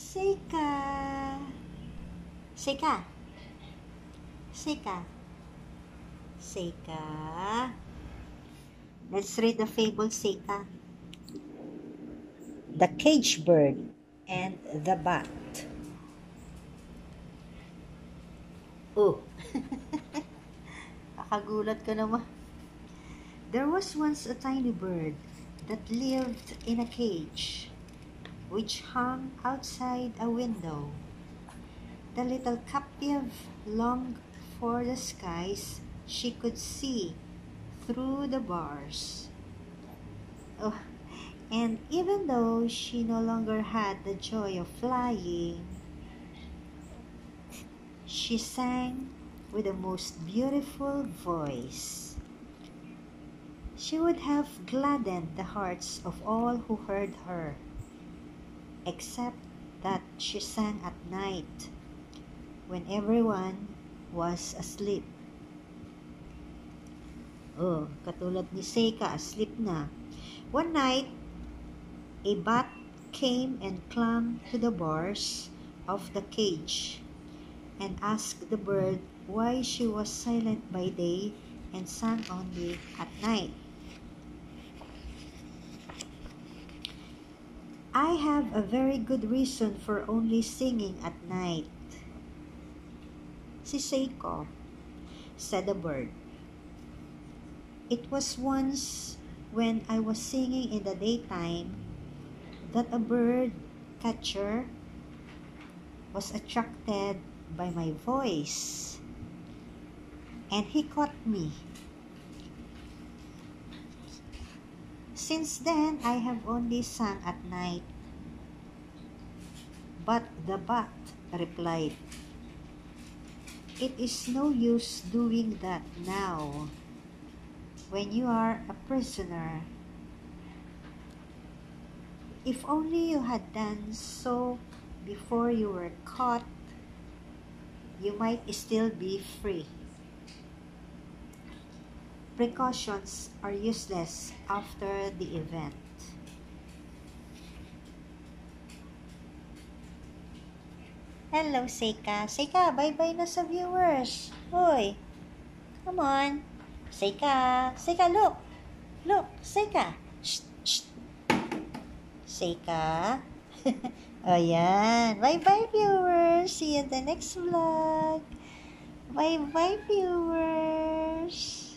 Seika. Seika. Seika. Seika. Let's read the fable, Seika. The Cage Bird and the Bat. Oh. Kakagulat ka naman. There was once a tiny bird that lived in a cage, which hung outside a window. The little captive longed for the skies she could see through the bars. Oh, and even though she no longer had the joy of flying, she sang with the most beautiful voice. She would have gladdened the hearts of all who heard her, except that she sang at night when everyone was asleep. Oh, katulad ni Seika, asleep na. One night, a bat came and clung to the bars of the cage and asked the bird why she was silent by day and sang only at night. I have a very good reason for only singing at night. Si Seiko, said the bird. It was once when I was singing in the daytime that a bird catcher was attracted by my voice, and he caught me. Since then, I have only sung at night. But the bat replied, "It is no use doing that now, when you are a prisoner. If only you had done so before you were caught, you might still be free. Precautions are useless after the event." Hello, Seika. Seika, bye-bye na sa viewers. Hoy, come on. Seika. Seika, look. Look, Seika. Shh, shh. Seika. O yan. Bye-bye, viewers. See you in the next vlog. Bye-bye, viewers.